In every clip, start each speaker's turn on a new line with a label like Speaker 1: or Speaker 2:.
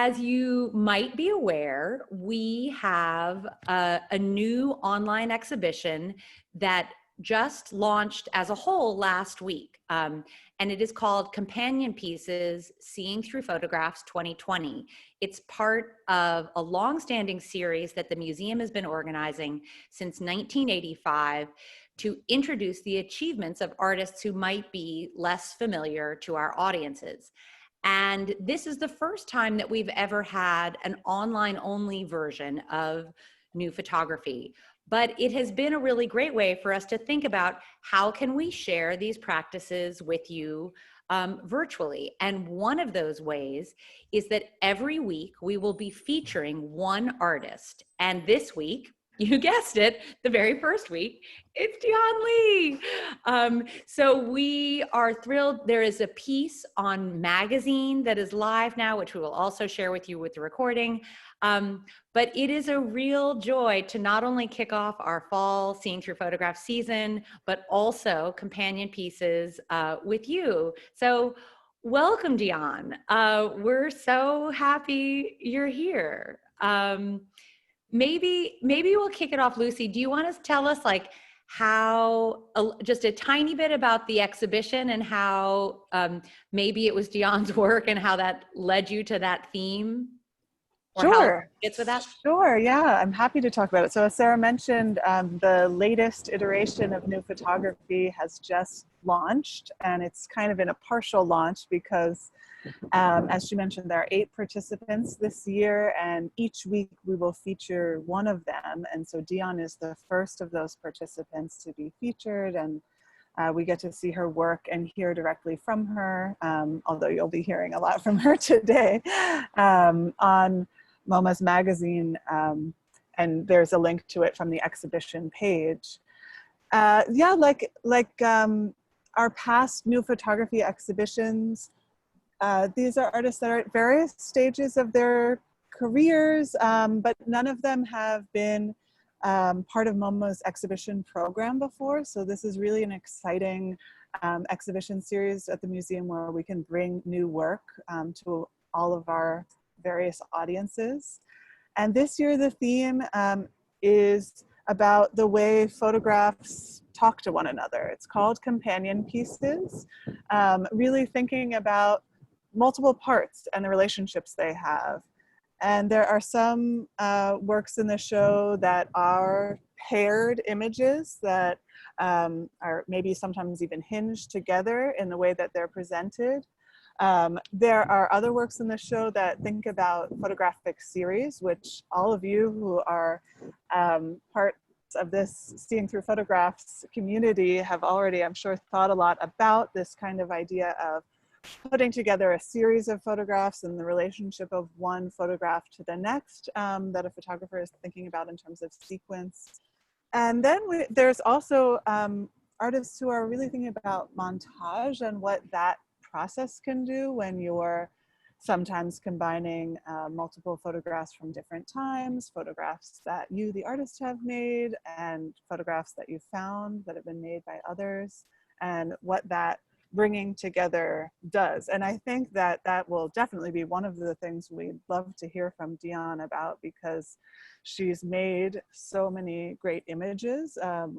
Speaker 1: As you might be aware, we have a new online exhibition that just launched as a whole last week. And it is called Companion Pieces, Seeing Through Photographs 2020. It's part of a longstanding series that the museum has been organizing since 1985 to introduce the achievements of artists who might be less familiar to our audiences. And this is the first time that we've ever had an online only version of new photography. But it has been a really great way for us to think about how can we share these practices with you virtually. And one of those ways is that every week we will be featuring one artist. And this week, you guessed it, the very first week, it's Dionne Lee. So we are thrilled. There is a piece on Magazine that is live now, which we will also share with you with the recording. But it is a real joy to not only kick off our fall Seeing Through Photograph season, but also companion pieces with you. So welcome, Dionne. We're so happy you're here. Maybe we'll kick it off. Lucy, do you want to tell us like how, just a tiny bit about the exhibition and how maybe it was Dionne's work and how that led you to that theme? Or
Speaker 2: sure.
Speaker 1: How it fits with that?
Speaker 2: Sure, yeah, I'm happy to talk about it. So as Sarah mentioned, the latest iteration of New Photography has just launched, and it's kind of in a partial launch because as she mentioned, there are 8 participants this year, and each week we will feature one of them. And so Dionne is the first of those participants to be featured, and we get to see her work and hear directly from her, although you'll be hearing a lot from her today on MoMA's magazine, and there's a link to it from the exhibition page. Yeah, like our past New Photography exhibitions, these are artists that are at various stages of their careers, but none of them have been part of MoMA's exhibition program before. So this is really an exciting exhibition series at the museum where we can bring new work to all of our various audiences. And this year the theme is about the way photographs talk to one another. It's called Companion Pieces, really thinking about multiple parts and the relationships they have. And there are some works in the show that are paired images that are maybe sometimes even hinged together in the way that they're presented. There are other works in the show that think about photographic series, which all of you who are parts of this Seeing Through Photographs community have already, I'm sure, thought a lot about this kind of idea of putting together a series of photographs and the relationship of one photograph to the next that a photographer is thinking about in terms of sequence. And then there's also artists who are really thinking about montage and what that process can do when you're sometimes combining multiple photographs from different times, photographs that you, the artist, have made, and photographs that you found that have been made by others, and what that bringing together does. And I think that that will definitely be one of the things we'd love to hear from Dionne about, because she's made so many great images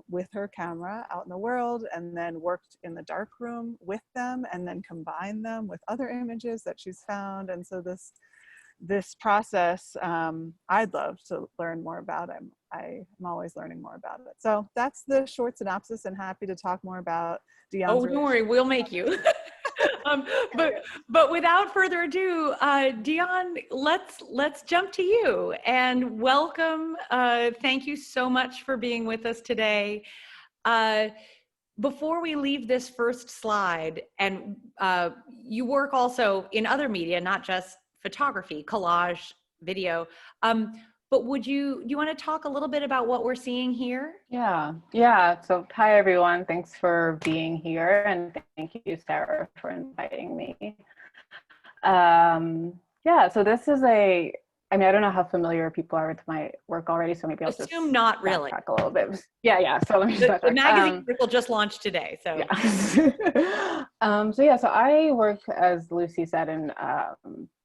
Speaker 2: with her camera out in the world, and then worked in the darkroom with them, and then combined them with other images that she's found. And so this process, I'd love to learn more about. I'm always learning more about it. So that's the short synopsis, and happy to talk more about Dionne's.
Speaker 1: Oh, don't worry, we'll make you. But without further ado, Dionne, let's jump to you and welcome. Thank you so much for being with us today. Before we leave this first slide, and you work also in other media, not just photography, collage, video. But do you want to talk a little bit about what we're seeing here?
Speaker 3: Yeah. So hi, everyone. Thanks for being here. And thank you, Sarah, for inviting me. Yeah, so this is I don't know how familiar people are with my work already, so maybe I'll
Speaker 1: assume
Speaker 3: just
Speaker 1: not really.
Speaker 3: Backtrack a little bit. Yeah. So let me just
Speaker 1: the magazine article just launched today. So
Speaker 3: yeah. So I work, as Lucy said, in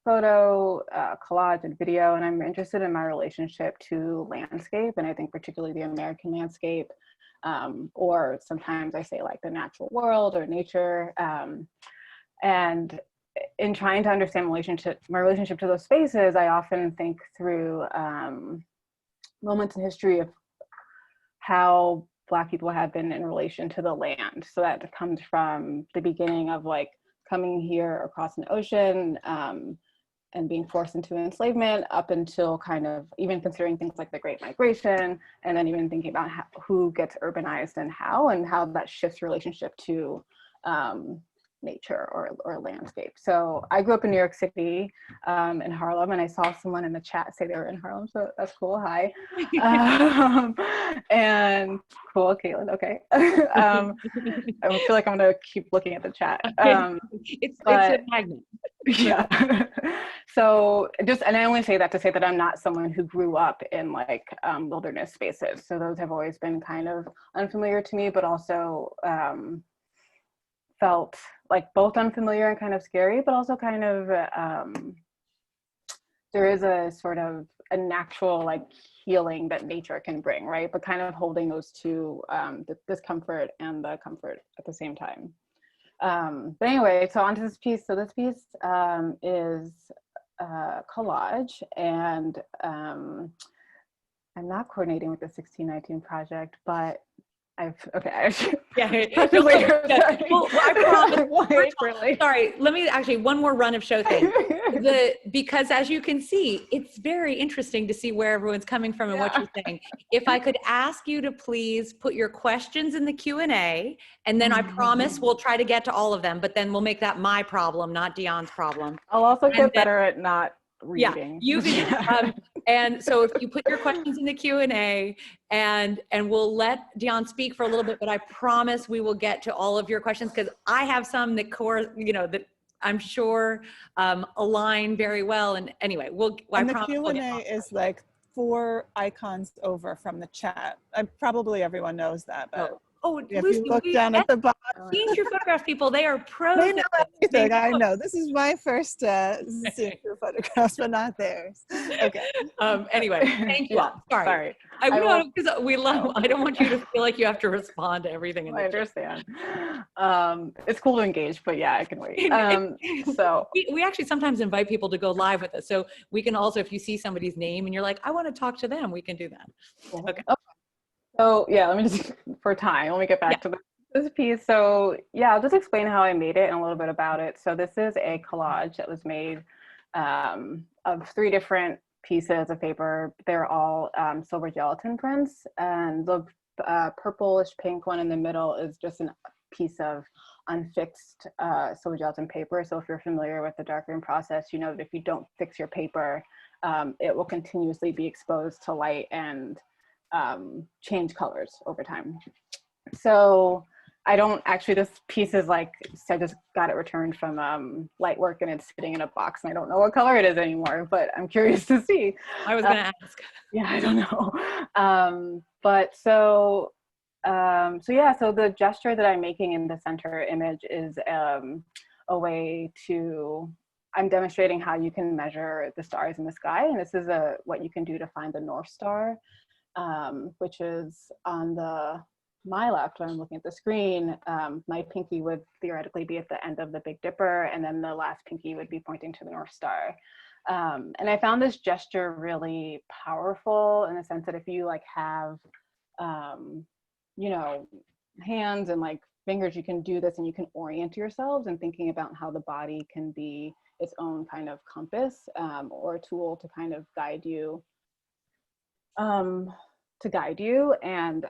Speaker 3: photo, collage, and video, and I'm interested in my relationship to landscape, and I think particularly the American landscape, or sometimes I say like the natural world or nature. And in trying to understand my relationship to those spaces, I often think through moments in history of how Black people have been in relation to the land. So that comes from the beginning of like coming here across an ocean and being forced into enslavement, up until kind of even considering things like the Great Migration, and then even thinking about who gets urbanized and how that shifts relationship to nature or landscape. So I grew up in New York City, in Harlem, and I saw someone in the chat say they were in Harlem, so that's cool. Hi. And cool, Caitlin. Okay. I feel like I'm gonna keep looking at the chat.
Speaker 1: It's a magnet.
Speaker 3: Yeah. So and I only say that to say that I'm not someone who grew up in like wilderness spaces. So those have always been kind of unfamiliar to me, but also felt like both unfamiliar and kind of scary, but also kind of there is a sort of a natural like healing that nature can bring, right? But kind of holding those two, the discomfort and the comfort at the same time. But anyway, so onto this piece. So this piece is collage, and I'm not coordinating with the 1619 project, but I promise.
Speaker 1: Sorry, let me actually one more run of show things. Because as you can see, it's very interesting to see where everyone's coming from and what you're saying. If I could ask you to please put your questions in the Q&A, and then I promise we'll try to get to all of them, but then we'll make that my problem, not Dionne's problem.
Speaker 3: I'll also get better at not reading.
Speaker 1: Yeah, you can. And so if you put your questions in the Q&A, and we'll let Dionne speak for a little bit, but I promise we will get to all of your questions, because I have some that that I'm sure align very well. And anyway,
Speaker 2: and the Q&A is like 4 icons over from the chat. Probably everyone knows that, but if
Speaker 1: Lucy,
Speaker 2: you look down at the bottom,
Speaker 1: change your photographs, people. They are pros.
Speaker 2: They know everything. I know. This is my first seeing your photographs, but not theirs. Okay.
Speaker 1: Anyway, thank you all. Sorry. I know, because I don't want you to feel like you have to respond to everything.
Speaker 3: I understand. It's cool to engage, but yeah, I can wait. So
Speaker 1: we actually sometimes invite people to go live with us. So we can also, if you see somebody's name and you're like, I want to talk to them, we can do that. Okay.
Speaker 3: So yeah, let me just, for time, let me get back to this piece. So yeah, I'll just explain how I made it and a little bit about it. So this is a collage that was made of 3 different pieces of paper. They're all silver gelatin prints, and the purplish pink one in the middle is just a piece of unfixed silver gelatin paper. So if you're familiar with the darkening process, you know that if you don't fix your paper, it will continuously be exposed to light and change colors over time. So I don't actually, this piece is like, I just got it returned from Lightwork, and it's sitting in a box, and I don't know what color it is anymore, but I'm curious to see.
Speaker 1: I was gonna ask.
Speaker 3: Yeah, I don't know. But so the gesture that I'm making in the center image is a way to, I'm demonstrating how you can measure the stars in the sky, and this is what you can do to find the North Star. Which is on my left when I'm looking at the screen. My pinky would theoretically be at the end of the Big Dipper, and then the last pinky would be pointing to the North Star. And I found this gesture really powerful in the sense that if you like have, hands and like fingers, you can do this and you can orient yourselves and thinking about how the body can be its own kind of compass or a tool to kind of guide you. And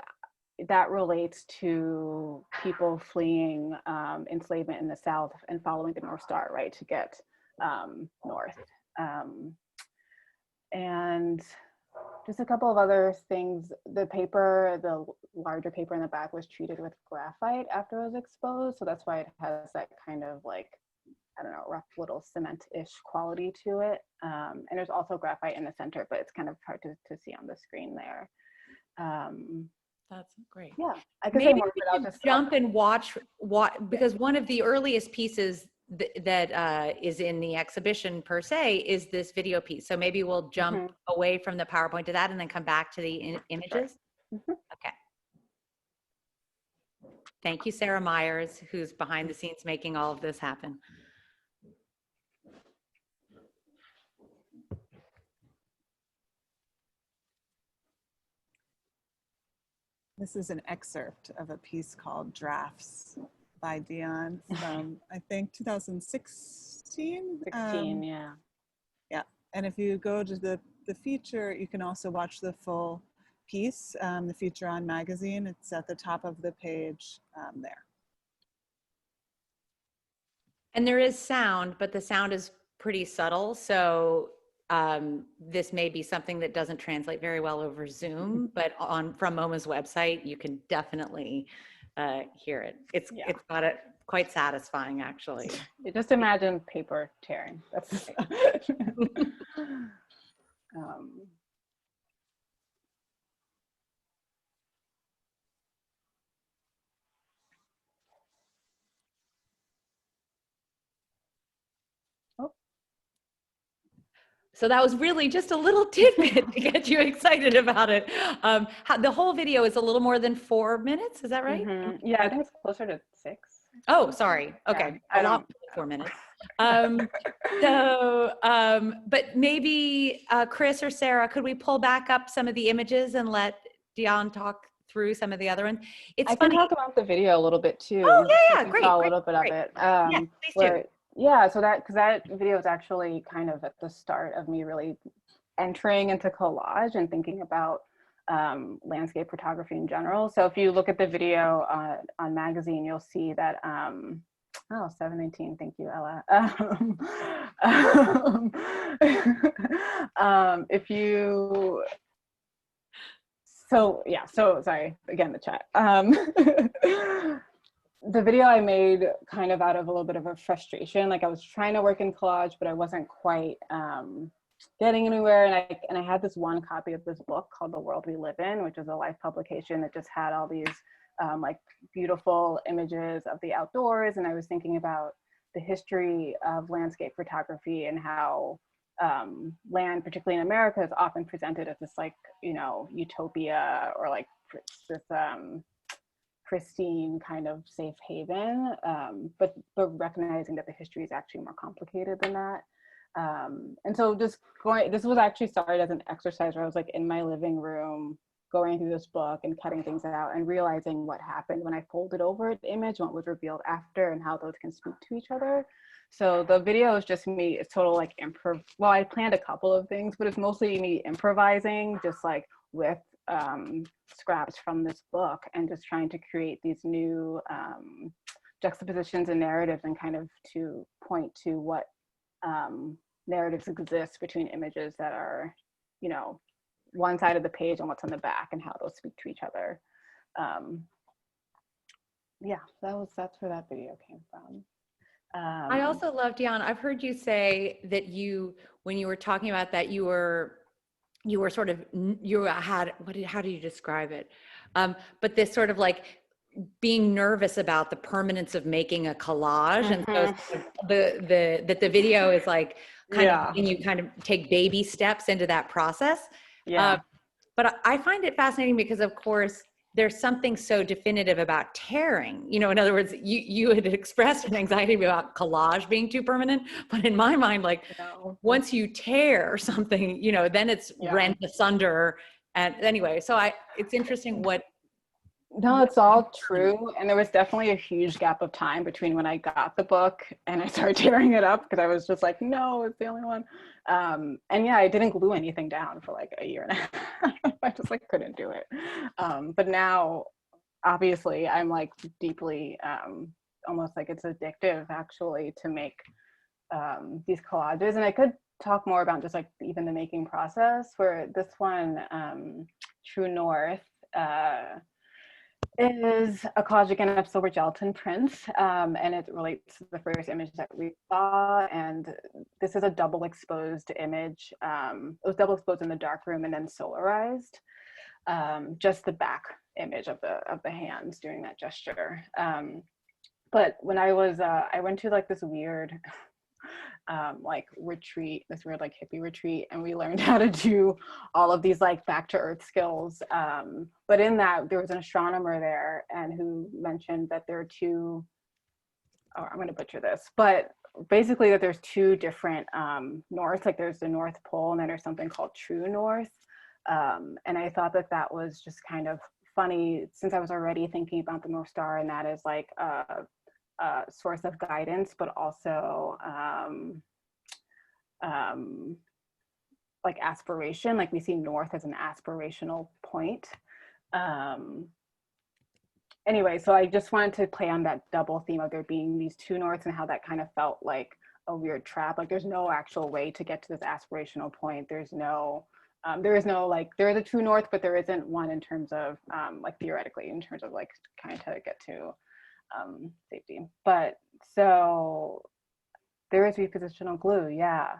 Speaker 3: that relates to people fleeing enslavement in the South and following the North Star, right, to get north. And just a couple of other things. The larger paper in the back was treated with graphite after it was exposed, so that's why it has that kind of like, I don't know, rough little cement-ish quality to it. And there's also graphite in the center, but it's kind of hard to see on the screen there.
Speaker 1: That's great.
Speaker 3: Yeah, I could
Speaker 1: maybe
Speaker 3: say more,
Speaker 1: we
Speaker 3: but I'll
Speaker 1: could
Speaker 3: just
Speaker 1: jump and watch, because one of the earliest pieces that is in the exhibition per se is this video piece. So maybe we'll jump away from the PowerPoint to that and then come back to the images. Okay. Thank you, Sarah Myers, who's behind the scenes making all of this happen.
Speaker 2: This is an excerpt of a piece called Drafts by Dionne from, I think, 2016.
Speaker 3: 16, yeah.
Speaker 2: Yeah, and if you go to the feature, you can also watch the full piece, the feature on magazine. It's at the top of the page there.
Speaker 1: And there is sound, but the sound is pretty subtle. So this may be something that doesn't translate very well over Zoom, but from MoMA's website, you can definitely hear it. It's got it quite satisfying, actually.
Speaker 3: You just imagine paper tearing. That's
Speaker 1: So that was really just a little tidbit to get you excited about it. The whole video is a little more than 4 minutes. Is that right?
Speaker 3: Yeah, I think it's closer to 6.
Speaker 1: Oh, sorry. Okay.
Speaker 3: Yeah,
Speaker 1: a lot more than 4 minutes. But maybe Chris or Sarah, could we pull back up some of the images and let Dionne talk through some of the other ones? It's
Speaker 3: I
Speaker 1: funny.
Speaker 3: can talk about the video a little bit too.
Speaker 1: Oh yeah, great.
Speaker 3: Saw a little bit of it.
Speaker 1: Yeah, please do.
Speaker 3: Yeah, so because that video is actually kind of at the start of me really entering into collage and thinking about landscape photography in general. So if you look at the video on magazine, you'll see that, 719, thank you, Ella. So sorry, again, the chat. The video I made kind of out of a little bit of a frustration. Like I was trying to work in collage, but I wasn't quite getting anywhere. And I had this one copy of this book called The World We Live In, which is a Life publication that just had all these like beautiful images of the outdoors. And I was thinking about the history of landscape photography and how land, particularly in America, is often presented as this like, utopia or like this pristine kind of safe haven, but recognizing that the history is actually more complicated than that. And so this was actually started as an exercise where I was like in my living room going through this book and cutting things out and realizing what happened when I folded over the image, what was revealed after, and how those can speak to each other. So the video is just me, it's total like well, I planned a couple of things, but it's mostly me improvising, just like with scraps from this book and just trying to create these new juxtapositions and narratives and kind of to point to what narratives exist between images that are, one side of the page and what's on the back and how those speak to each other. Yeah, that's where that video came from.
Speaker 1: I also love, Dionne, I've heard you say that when you were talking about that, you had, how do you describe it? But this sort of like being nervous about the permanence of making a collage. And so that the video is like kind of, and you kind of take baby steps into that process.
Speaker 3: Yeah.
Speaker 1: But I find it fascinating because of course, there's something so definitive about tearing. In other words, you had expressed an anxiety about collage being too permanent, but in my mind, like once you tear something, then it's rent asunder. And anyway, so it's interesting
Speaker 3: No, it's all true. And there was definitely a huge gap of time between when I got the book and I started tearing it up because I was just like, no, it's the only one. And yeah, I didn't glue anything down for like a year and a half. I just like couldn't do it. But now, obviously, I'm like deeply, almost like it's addictive actually to make these collages. And I could talk more about just like even the making process where this one, True North, is a collage again of silver gelatin prints, and it relates to the first image that we saw. And this is a double exposed image. It was double exposed in the dark room and then solarized. Just the back image of the hands doing that gesture. But when I was, I went to like this weird like retreat, this weird like hippie retreat, and we learned how to do all of these like back to earth skills. But in that, there was an astronomer there, and who mentioned that there are two, oh, I'm going to butcher this, but basically that there's two different north, like there's the North Pole, and then there's something called true north. And I thought that that was just kind of funny, since I was already thinking about the North Star, and that is like source of guidance, but also like aspiration. Like we see north as an aspirational point. Anyway, so I just wanted to play on that double theme of there being these two norths, and how that kind of felt like a weird trap. Like there's no actual way to get to this aspirational point. There is no like, there is a true north, but there isn't one in terms of like theoretically, in terms of like kind of get to safety. But so there is repositional glue, yeah.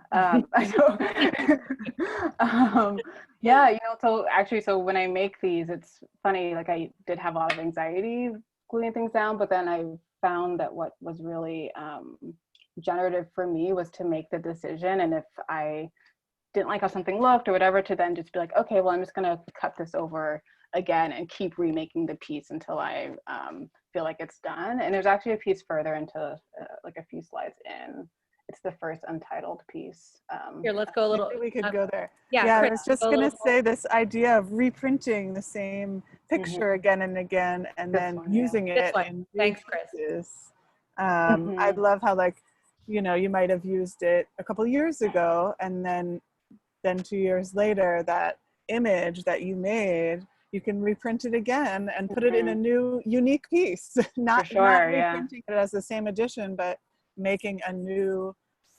Speaker 3: Yeah, you know, so actually, so when I make these, it's funny, like I did have a lot of anxiety gluing things down, but then I found that what was really generative for me was to make the decision, and if I didn't like how something looked or whatever, to then just be like, okay, well, I'm just gonna cut this over again and keep remaking the piece until I feel like it's done. And there's actually a piece further into like a few slides in. It's the first untitled piece.
Speaker 1: Here, let's go a little.
Speaker 2: Maybe we could go there.
Speaker 1: Yeah,
Speaker 2: I
Speaker 1: Chris,
Speaker 2: was just going to say this idea of reprinting the same picture again and again, and then using it. In
Speaker 1: Thanks, Chris.
Speaker 2: pieces. I love how, like, you know, you might have used it a couple years ago, and then 2 years later, that image that you made, you can reprint it again and put it in a new, unique piece. not reprinting it as the same edition, but making a new,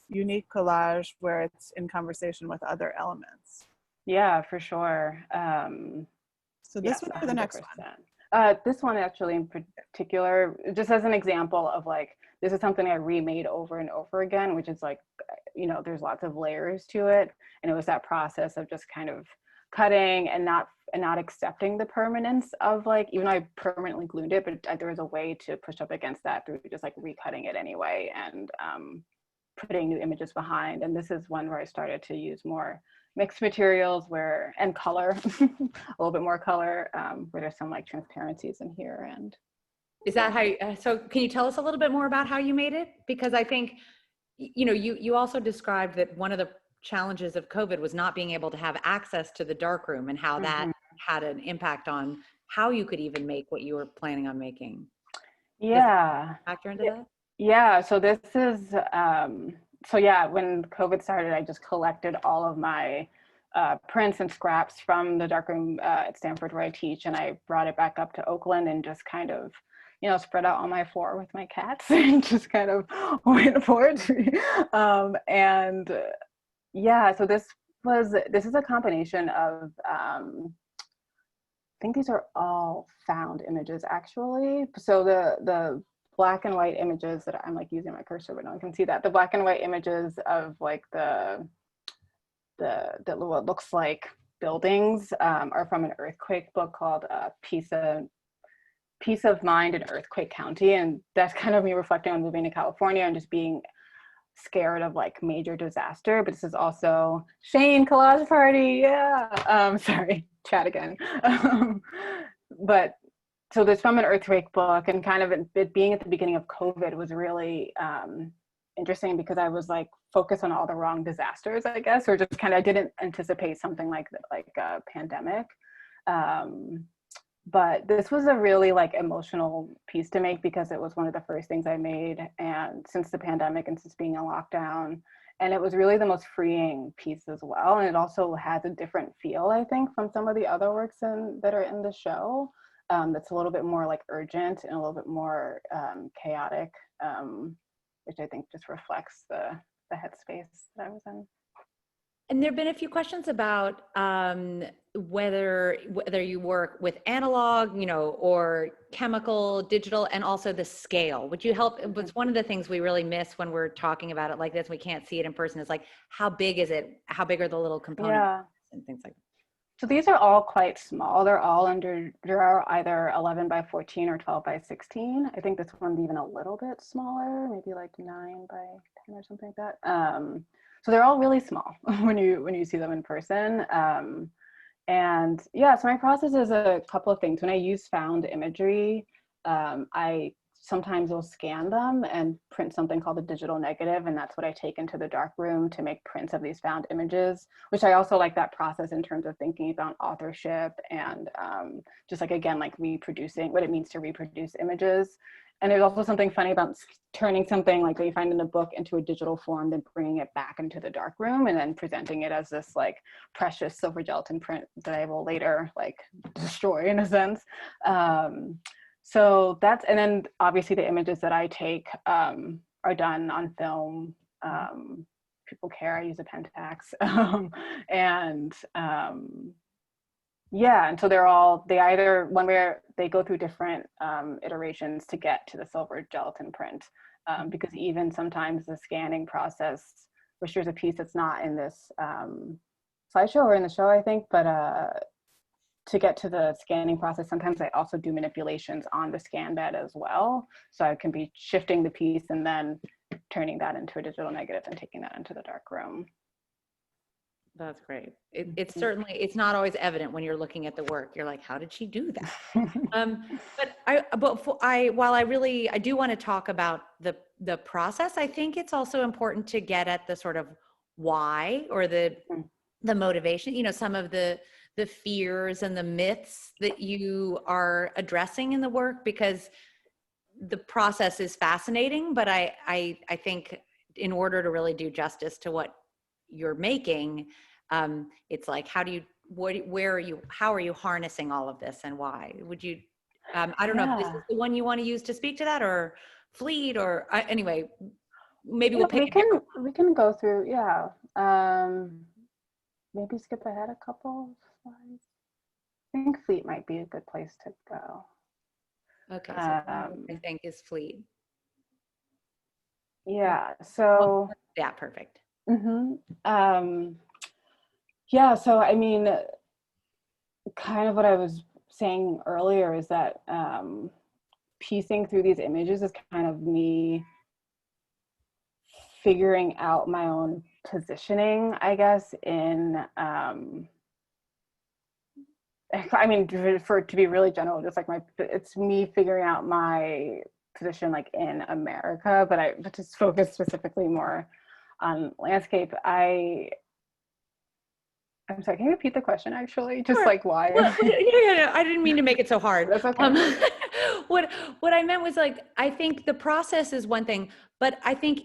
Speaker 2: unique collage where it's in conversation with other elements.
Speaker 3: Yeah, for sure.
Speaker 2: So this would be the next one.
Speaker 3: This one actually in particular, just as an example of like, this is something I remade over and over again, which is like, you know, there's lots of layers to it. And it was that process of just kind of cutting and not accepting the permanence of, like, even though I permanently glued it, but there was a way to push up against that through just like recutting it anyway, and putting new images behind. And this is one where I started to use more mixed materials and color, a little bit more color, where there's some like transparencies in here. And
Speaker 1: is that how so can you tell us a little bit more about how you made it? Because I think, you know, you also described that one of the challenges of COVID was not being able to have access to the darkroom, and how that had an impact on how you could even make what you were planning on making.
Speaker 3: Yeah.
Speaker 1: Factor into that?
Speaker 3: Yeah. So this is, so yeah, when COVID started, I just collected all of my prints and scraps from the darkroom at Stanford where I teach, and I brought it back up to Oakland and just kind of, you know, spread out on my floor with my cats and just kind of went for it. And yeah, so this is a combination of, I think these are all found images actually. So the black and white images that I'm like using my cursor, but no one can see that. The black and white images of like the what looks like buildings are from an earthquake book called Peace of Mind in Earthquake County. And that's kind of me reflecting on moving to California and just being scared of like major disaster. But this is also Shane collage party. Yeah. Sorry, chat again. But so this from an earthquake book, and kind of it being at the beginning of COVID was really interesting, because I was like focused on all the wrong disasters, I guess, or just kind of, I didn't anticipate something like a pandemic. But this was a really like emotional piece to make, because it was one of the first things I made, and since the pandemic and since being in lockdown, and it was really the most freeing piece as well. And it also has a different feel, I think, from some of the other works that are in the show. That's a little bit more like urgent and a little bit more chaotic, which I think just reflects the headspace that I was in.
Speaker 1: And there have been a few questions about whether you work with analog, you know, or chemical, digital, and also the scale. Would you help? It's one of the things we really miss when we're talking about it like this. We can't see it in person. It's like, how big is it? How big are the little components and things like that?
Speaker 3: So these are all quite small. They're either 11 by 14 or 12 by 16. I think this one's even a little bit smaller, maybe like 9 by 10 or something like that. So they're all really small when you see them in person. And yeah, so my process is a couple of things. When I use found imagery, I sometimes will scan them and print something called a digital negative, and that's what I take into the darkroom to make prints of these found images, which I also like that process in terms of thinking about authorship and just like, again, like reproducing what it means to reproduce images. And there's also something funny about turning something like that you find in a book into a digital form, then bringing it back into the darkroom and then presenting it as this like precious silver gelatin print that I will later like destroy in a sense. So that's, and then obviously the images that I take are done on film. People care, I use a Pentax. Yeah, and so they either, one where they go through different iterations to get to the silver gelatin print. Because even sometimes the scanning process, which there's a piece that's not in this slideshow or in the show, I think, but to get to the scanning process, sometimes I also do manipulations on the scan bed as well. So I can be shifting the piece and then turning that into a digital negative and taking that into the dark room.
Speaker 1: That's great. It's certainly, it's not always evident when you're looking at the work. You're like, how did she do that? While I do want to talk about the process, I think it's also important to get at the sort of why or the motivation, you know, some of the fears and the myths that you are addressing in the work, because the process is fascinating, but I think in order to really do justice to what you're making, it's like, how are you harnessing all of this and why? Would you, I don't know if this is the one you want to use to speak to that, or Fleet, or anyway, maybe we'll pick
Speaker 3: we can go through, yeah. Maybe skip ahead a couple slides. I think Fleet might be a good place to go.
Speaker 1: Okay, so I think is Fleet.
Speaker 3: Yeah, so.
Speaker 1: Yeah, perfect.
Speaker 3: Yeah, so I mean, kind of what I was saying earlier is that piecing through these images is kind of me figuring out my own positioning, I guess, in I mean, to be really general, just like it's me figuring out my position like in America, but just focus specifically more on landscape. I'm sorry, can you repeat the question actually? Just sure. Like why?
Speaker 1: Well, yeah, I didn't mean to make it so hard.
Speaker 3: That's okay.
Speaker 1: What I meant was, like, I think the process is one thing, but I think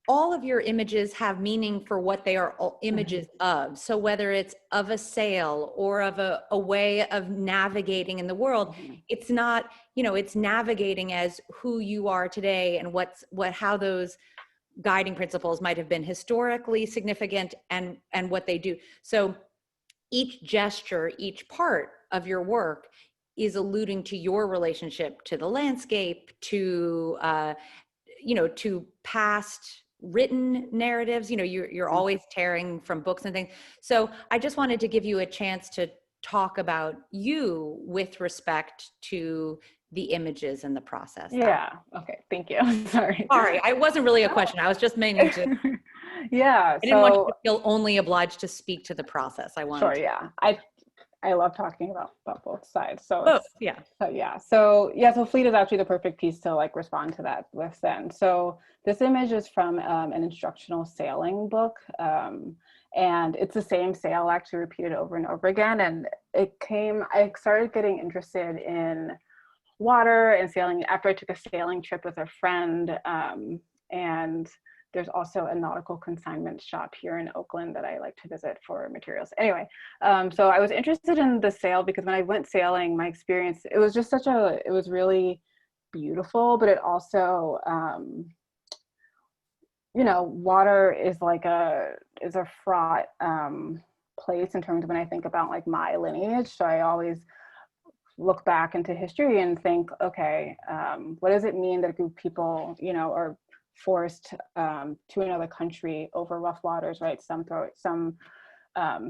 Speaker 1: all of your images have meaning for what they are images of. So whether it's of a sail or of a way of navigating in the world, it's not, you know, it's navigating as who you are today and how those guiding principles might have been historically significant and what they do. So each gesture, each part of your work is alluding to your relationship to the landscape, to to past written narratives. You know, you're always tearing from books and things. So I just wanted to give you a chance to talk about you with respect to the images and the process.
Speaker 3: Yeah. Okay. Thank you. Sorry.
Speaker 1: I wasn't really a question. I was just meaning to.
Speaker 3: Yeah.
Speaker 1: I didn't want you to feel only obliged to speak to the process. I wanted.
Speaker 3: Sure. Yeah. I love talking about both sides. So
Speaker 1: both. Yeah.
Speaker 3: So Fleet is actually the perfect piece to like respond to that with then. So this image is from an instructional sailing book. And it's the same sail actually repeated over and over again. And I started getting interested in water and sailing after I took a sailing trip with a friend. And there's also a nautical consignment shop here in Oakland that I like to visit for materials. Anyway, so I was interested in the sail because when I went sailing, my experience, it was just it was really beautiful, but it also, water is a fraught place in terms of when I think about like my lineage. So I always look back into history and think, okay, what does it mean that a group of people, are forced to another country over rough waters, right? Some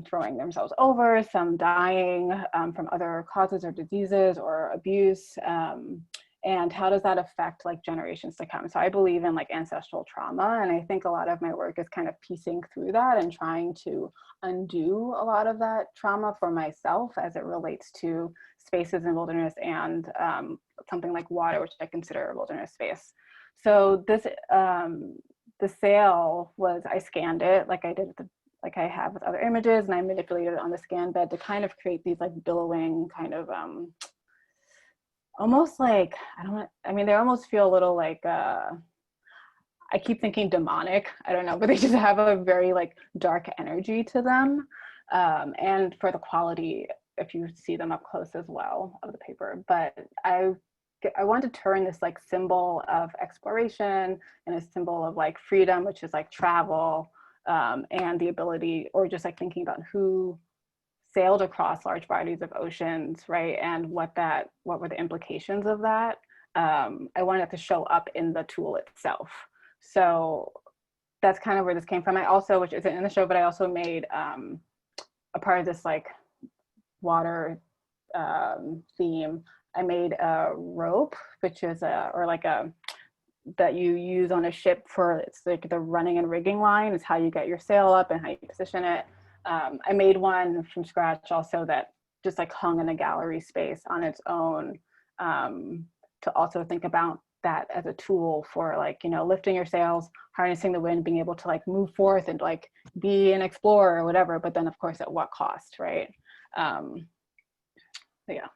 Speaker 3: throwing themselves over, some dying from other causes or diseases or abuse. And how does that affect like generations to come? So I believe in like ancestral trauma. And I think a lot of my work is kind of piecing through that and trying to undo a lot of that trauma for myself as it relates to spaces in wilderness and something like water, which I consider a wilderness space. So this, the sale was, I scanned it like I did like I have with other images, and I manipulated it on the scan bed to kind of create these like billowing kind of, almost like, I mean, they almost feel a little like, I keep thinking demonic, I don't know, but they just have a very like dark energy to them. And for the quality, if you see them up close as well, of the paper. But I want to turn this like symbol of exploration and a symbol of like freedom, which is like travel, and the ability, or just like thinking about who sailed across large bodies of oceans, right? And what were the implications of that? I wanted it to show up in the tool itself. So that's kind of where this came from. I also, which isn't in the show, but I also made a part of this like water theme. I made a rope, which is that you use on a ship for, it's like the running and rigging line is how you get your sail up and how you position it. I made one from scratch also that just like hung in a gallery space on its own, to also think about that as a tool for like, you know, lifting your sails, harnessing the wind, being able to like move forth and like be an explorer or whatever, but then of course at what cost, right? But yeah.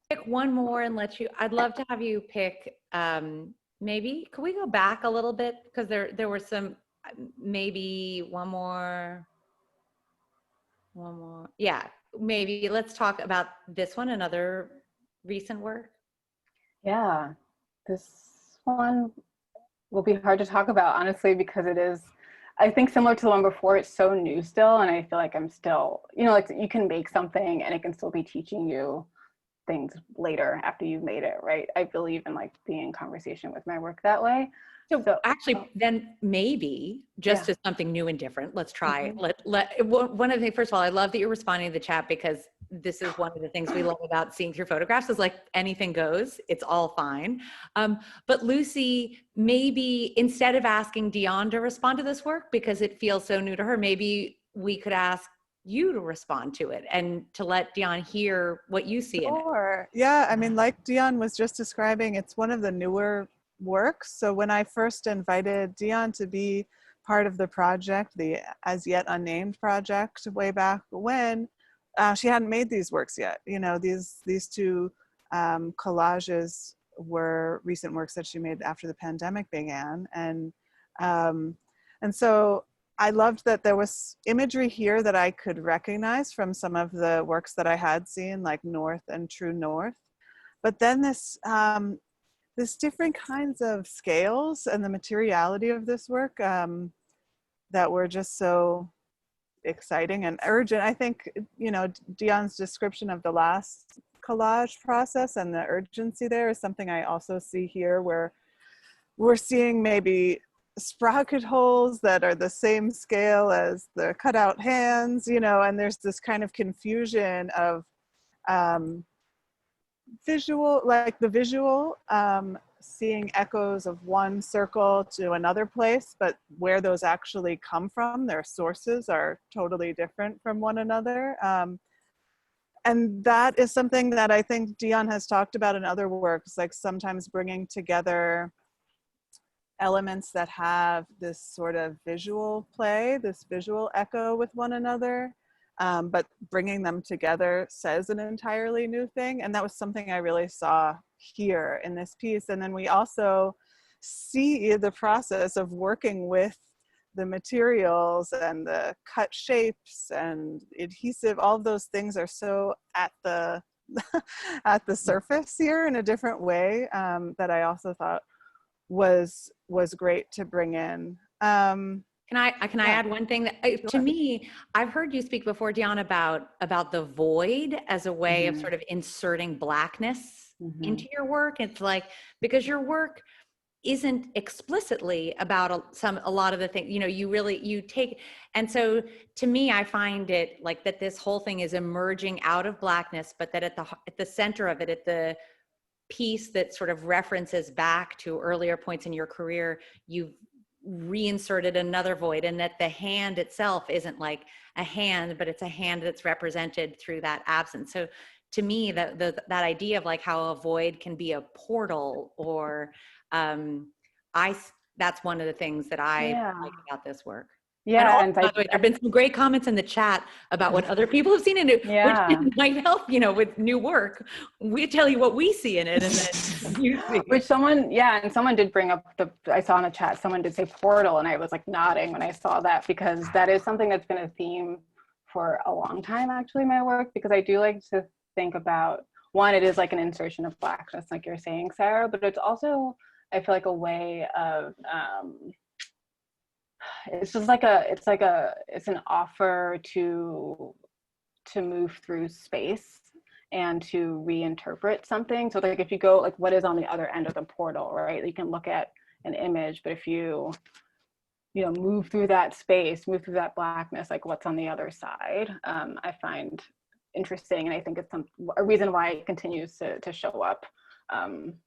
Speaker 1: Pick one more and I'd love to have you pick, maybe, could we go back a little bit? Because there were some, maybe one more. Yeah, maybe let's talk about this one, another recent work.
Speaker 3: Yeah, this one will be hard to talk about, honestly, because it is, I think similar to the one before, it's so new still. And I feel like I'm still, you know, like you can make something and it can still be teaching you things later after you've made it, right? I believe in like being in conversation with my work that way.
Speaker 1: So actually, then maybe just as something new and different, let's try. One of the things, first of all, I love that you're responding to the chat, because this is one of the things we love about seeing through photographs is like anything goes, it's all fine. But Lucy, maybe instead of asking Dionne to respond to this work because it feels so new to her, maybe we could ask you to respond to it and to let Dionne hear what you see in it.
Speaker 2: Sure. Yeah, I mean, like Dionne was just describing, it's one of the newer works. So when I first invited Dionne to be part of the project, the as yet unnamed project way back when, she hadn't made these works yet. You know, these two collages were recent works that she made after the pandemic began. And so I loved that there was imagery here that I could recognize from some of the works that I had seen, like North and True North. But then this different kinds of scales and the materiality of this work that were just so exciting and urgent. I think, you know, Dionne's description of the last collage process and the urgency there is something I also see here, where we're seeing maybe sprocket holes that are the same scale as the cutout hands, you know, and there's this kind of confusion of visual, like the visual, seeing echoes of one circle to another place, but where those actually come from, their sources are totally different from one another. And that is something that I think Dionne has talked about in other works, like sometimes bringing together elements that have this sort of visual play, this visual echo with one another, but bringing them together says an entirely new thing. And that was something I really saw here in this piece. And then we also see the process of working with the materials and the cut shapes and adhesive. All of those things are so at the at the surface here in a different way, that I also thought was great to bring in.
Speaker 1: Can I add one thing that to me, I've heard you speak before, Dionne, about the void as a way of sort of inserting blackness into your work. It's like, because your work, isn't explicitly about a lot of the things, you know, you take. And so to me, I find it like that this whole thing is emerging out of Blackness, but that at the center of it, at the piece that sort of references back to earlier points in your career, you've reinserted another void, and that the hand itself isn't like a hand, but it's a hand that's represented through that absence. So to me, that idea of like how a void can be a portal, or that's one of the things that I like about this work.
Speaker 3: Yeah,
Speaker 1: And also,
Speaker 3: and
Speaker 1: by the way, there have been some great comments in the chat about what other people have seen in it, which might help, you know, with new work. We tell you what we see in it, and then you see.
Speaker 3: Which someone did bring up I saw in the chat, someone did say portal, and I was like nodding when I saw that, because that is something that's been a theme for a long time, actually, in my work, because I do like to think about, one, it is like an insertion of Blackness, like you're saying, Sarah, but it's also, I feel like, a way of, it's just like it's an offer to move through space and to reinterpret something. So like if you go, like, what is on the other end of the portal, right? You can look at an image, but if you know, move through that space, move through that Blackness, like what's on the other side, I find interesting. And I think it's a reason why it continues to show up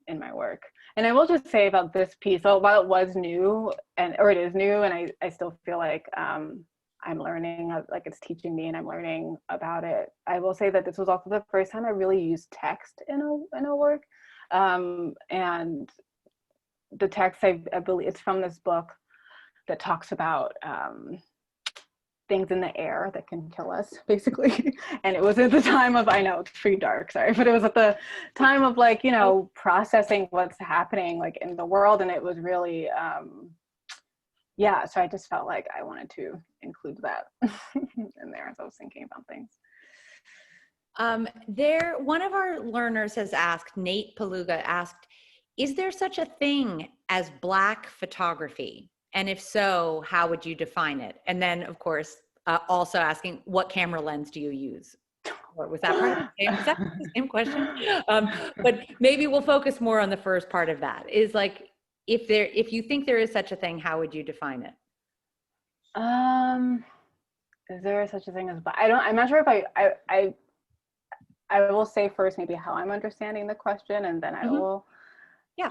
Speaker 3: in my work. And I will just say about this piece, so while it was new, or it is new, and I still feel like I'm learning, like it's teaching me and I'm learning about it, I will say that this was also the first time I really used text in a work. And the text, I believe it's from this book that talks about things in the air that can kill us, basically. And it was at the time of, I know it's pretty dark, sorry, but it was at the time of, like, you know, processing what's happening like in the world. And it was really, so I just felt like I wanted to include that in there as I was thinking about things.
Speaker 1: One of our learners has asked, Nate Paluga asked, is there such a thing as Black photography? And if so, how would you define it? And then, of course, also asking, what camera lens do you use? Or was that part of the same question? But maybe we'll focus more on the first part of that. Is like, if you think there is such a thing, how would you define it?
Speaker 3: Is there such a thing as Black? I'm not sure if I will say first maybe how I'm understanding the question, and then I will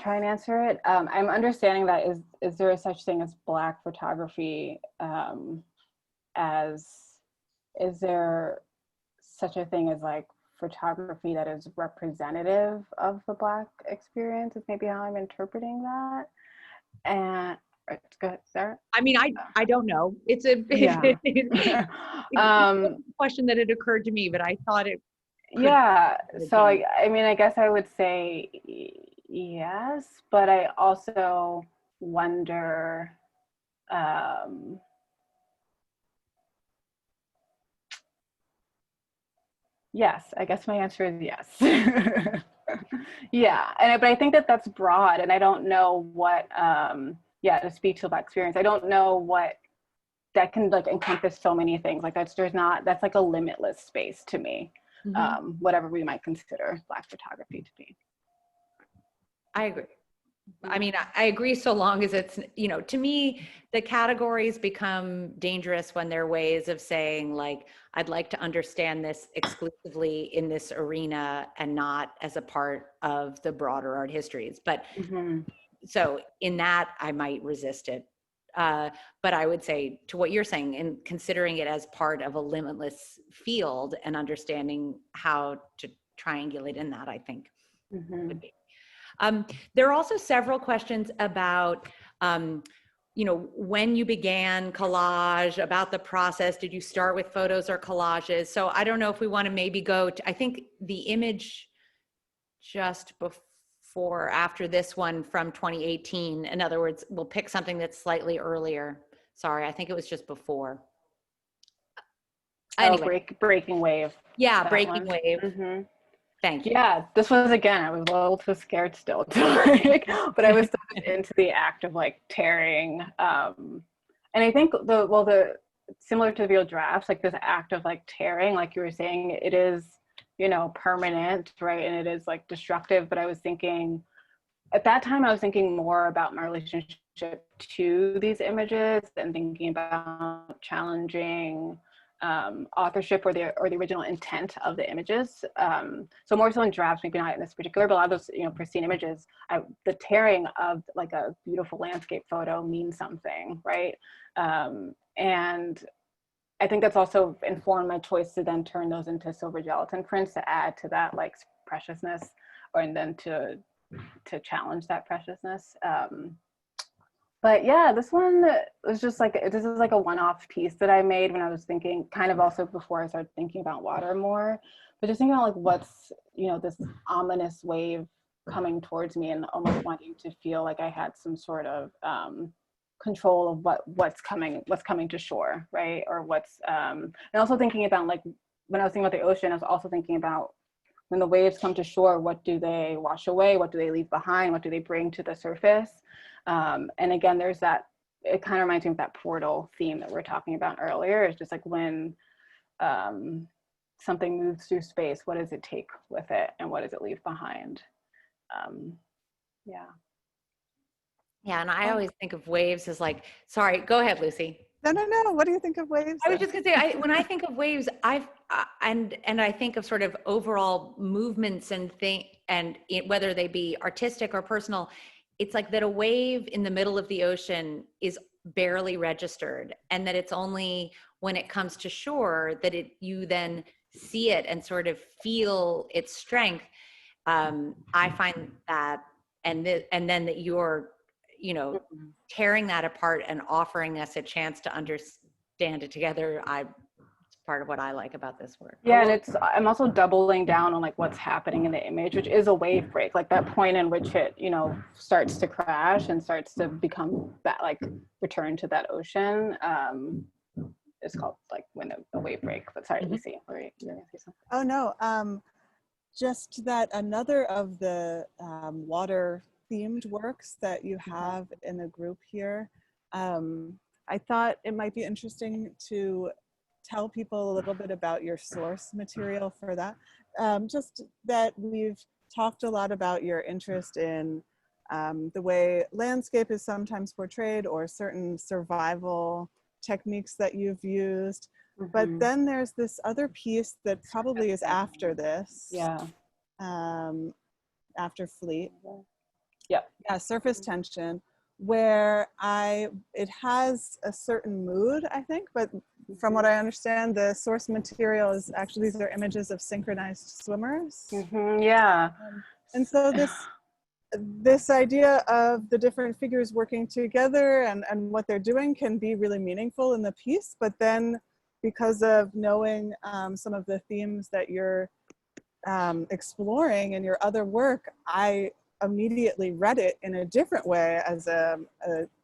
Speaker 3: try and answer it. I'm understanding that is there a such thing as Black photography, is there such a thing as like photography that is representative of the Black experience, is maybe how I'm interpreting that. And go ahead, Sarah.
Speaker 1: I mean, I don't know. It's a question that had occurred to me, but I thought it.
Speaker 3: So I mean, I guess I would say yes, but I also wonder, yes, I guess my answer is yes. But I think that that's broad, and I don't know what, to speak to that experience, I don't know what that can like encompass so many things. Like that's like a limitless space to me. Whatever we might consider Black photography to be.
Speaker 1: I agree. I mean, I agree so long as it's, you know, to me, the categories become dangerous when they're ways of saying like, I'd like to understand this exclusively in this arena and not as a part of the broader art histories. But so in that, I might resist it. But I would say to what you're saying, and considering it as part of a limitless field and understanding how to triangulate in that, I think would be. There are also several questions about, you know, when you began collage, about the process. Did you start with photos or collages? So I don't know if we want to maybe go to, I think the image just before, after this one from 2018. In other words, we'll pick something that's slightly earlier. Sorry, I think it was just before. Anyway.
Speaker 3: Breaking Wave.
Speaker 1: Yeah, Breaking Wave. Thank you.
Speaker 3: Yeah, this was, again, I was a little too scared still to like, but I was still into the act of like tearing. And I think the similar to the real drafts, like this act of like tearing, like you were saying, it is, you know, permanent, right? And it is like destructive. But I was thinking, at that time I was thinking more about my relationship to these images and thinking about challenging authorship or the original intent of the images. So more so in drafts, maybe not in this particular, but a lot of those, you know, pristine images, the tearing of like a beautiful landscape photo means something, right? And I think that's also informed my choice to then turn those into silver gelatin prints to add to that like preciousness, and then to challenge that preciousness. But yeah, this one was just like, this is like a one-off piece that I made when I was thinking, kind of also before I started thinking about water more, but just thinking about like what's, you know, this ominous wave coming towards me and almost wanting to feel like I had some sort of control of what's coming to shore, right? Or what's, and also thinking about like, when I was thinking about the ocean, I was also thinking about when the waves come to shore, what do they wash away? What do they leave behind? What do they bring to the surface? And again, there's that, it kind of reminds me of that portal theme that we were talking about earlier. It's just like when something moves through space, what does it take with it and what does it leave behind? Yeah.
Speaker 1: Yeah, and I always think of waves as like, sorry, go ahead, Lucy.
Speaker 2: No. What do you think of waves?
Speaker 1: I was just gonna say, when I think of waves, and I think of sort of overall movements and whether they be artistic or personal, it's like that a wave in the middle of the ocean is barely registered, and that it's only when it comes to shore that you then see it and sort of feel its strength. I find that, and then that you're, you know, tearing that apart and offering us a chance to understand it together. It's part of what I like about this work.
Speaker 3: Yeah, and I'm also doubling down on like what's happening in the image, which is a wave break, like that point in which it, you know, starts to crash and starts to become that, like, return to that ocean. It's called like when a wave break. But sorry, Lucy, you're gonna say something.
Speaker 2: Oh no, just that another of the water themed works that you have in the group here, I thought it might be interesting to tell people a little bit about your source material for that. Just that we've talked a lot about your interest in the way landscape is sometimes portrayed or certain survival techniques that you've used. But then there's this other piece that probably is after this.
Speaker 3: Yeah.
Speaker 2: After Fleet.
Speaker 3: Yeah.
Speaker 2: Yeah, surface tension, where it has a certain mood, I think, but from what I understand, the source material is actually, these are images of synchronized swimmers.
Speaker 3: Yeah.
Speaker 2: And so this idea of the different figures working together and what they're doing can be really meaningful in the piece, but then because of knowing some of the themes that you're exploring in your other work, I immediately read it in a different way as a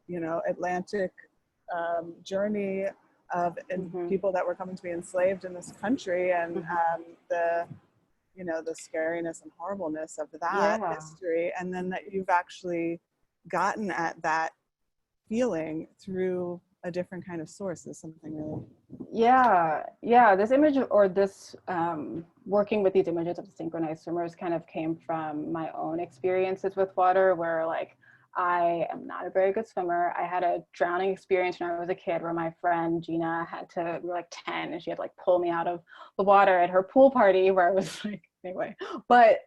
Speaker 2: you know, Atlantic journey of people that were coming to be enslaved in this country, and the, you know, the scariness and horribleness of that history, and then that you've actually gotten at that feeling through a different kind of source is something really.
Speaker 3: Yeah, this image, or this working with these images of the synchronized swimmers kind of came from my own experiences with water, where like I am not a very good swimmer. I had a drowning experience when I was a kid where my friend Gina we were like 10, and she had to like pull me out of the water at her pool party where I was like, anyway, but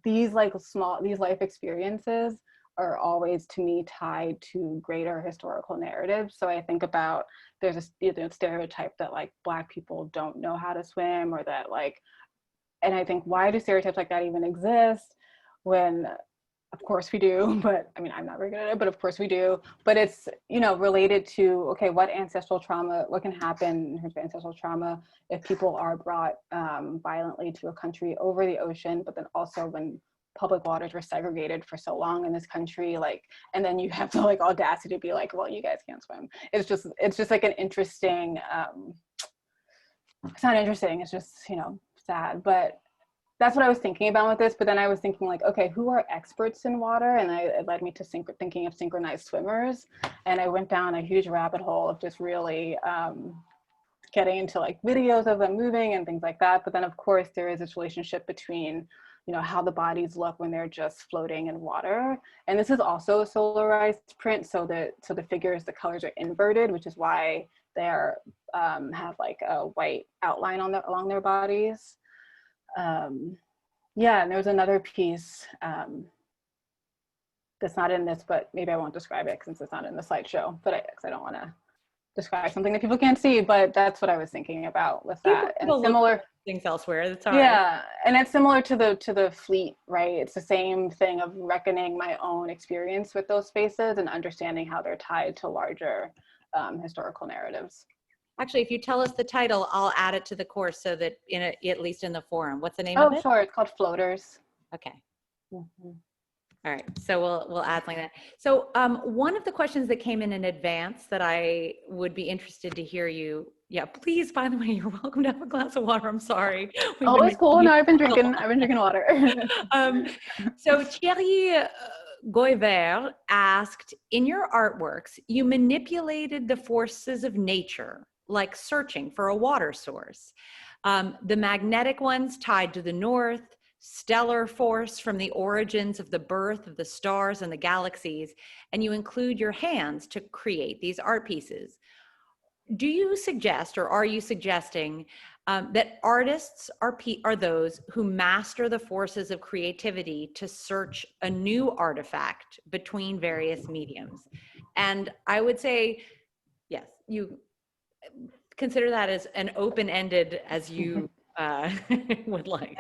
Speaker 3: these like these life experiences are always to me tied to greater historical narratives. So I think about, there's a stereotype that like Black people don't know how to swim, or that like, and I think, why do stereotypes like that even exist when of course we do, but I mean, I'm not very good at it, but of course we do. But it's, you know, related to, okay, what ancestral trauma, what can happen in terms of ancestral trauma if people are brought violently to a country over the ocean, but then also when public waters were segregated for so long in this country, like, and then you have the like audacity to be like, well, you guys can't swim. It's just like an interesting, it's not interesting, it's just, you know, sad. But that's what I was thinking about with this. But then I was thinking like, okay, who are experts in water? And it led me to thinking of synchronized swimmers. And I went down a huge rabbit hole of just really getting into like videos of them moving and things like that. But then of course there is this relationship between you know, how the bodies look when they're just floating in water. And this is also a solarized print, so the figures, the colors are inverted, which is why they're have like a white outline on along their bodies. Yeah, and there was another piece that's not in this, but maybe I won't describe it since it's not in the slideshow, but I don't want to describe something that people can't see, but that's what I was thinking about with that. And similar
Speaker 1: things elsewhere. That's all right.
Speaker 3: Yeah, and it's similar to the fleet, right? It's the same thing of reckoning my own experience with those spaces and understanding how they're tied to larger historical narratives.
Speaker 1: Actually, if you tell us the title, I'll add it to the course so that at least in the forum. What's the name of it?
Speaker 3: Oh, sure. It's called Floaters.
Speaker 1: Okay. All right, so we'll add like that. So one of the questions that came in advance that I would be interested to hear you. Yeah, please. By the way, you're welcome to have a glass of water. I'm sorry.
Speaker 3: Oh, it's cool. No, I've been drinking water.
Speaker 1: So Thierry Goyver asked, in your artworks, you manipulated the forces of nature, like searching for a water source. The magnetic ones tied to the north, stellar force from the origins of the birth of the stars and the galaxies, and you include your hands to create these art pieces. Do you suggest, or are you suggesting, that artists are those who master the forces of creativity to search a new artifact between various mediums? And I would say, yes, you consider that as an open-ended as you would like.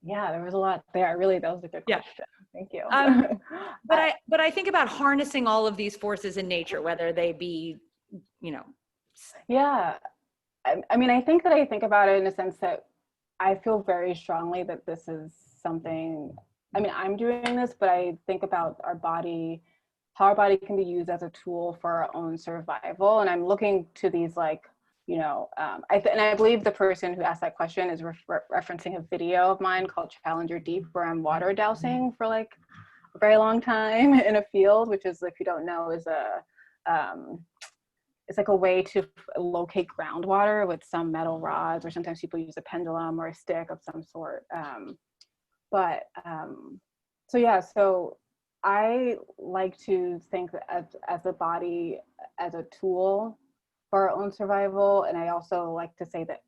Speaker 3: Yeah, there was a lot there. Really, that was a good question. Thank you.
Speaker 1: But I think about harnessing all of these forces in nature, whether they be, you know.
Speaker 3: Yeah, I mean, I think about it in a sense that I feel very strongly that this is something. I mean, I'm doing this, but I think about our body, how our body can be used as a tool for our own survival, and I'm looking to these like. You know, I believe the person who asked that question is referencing a video of mine called Challenger Deep, where I'm water dowsing for like a very long time in a field, which is, if you don't know, is it's like a way to locate groundwater with some metal rods, or sometimes people use a pendulum or a stick of some sort. So yeah, so I like to think as the body as a tool for our own survival. And I also like to say that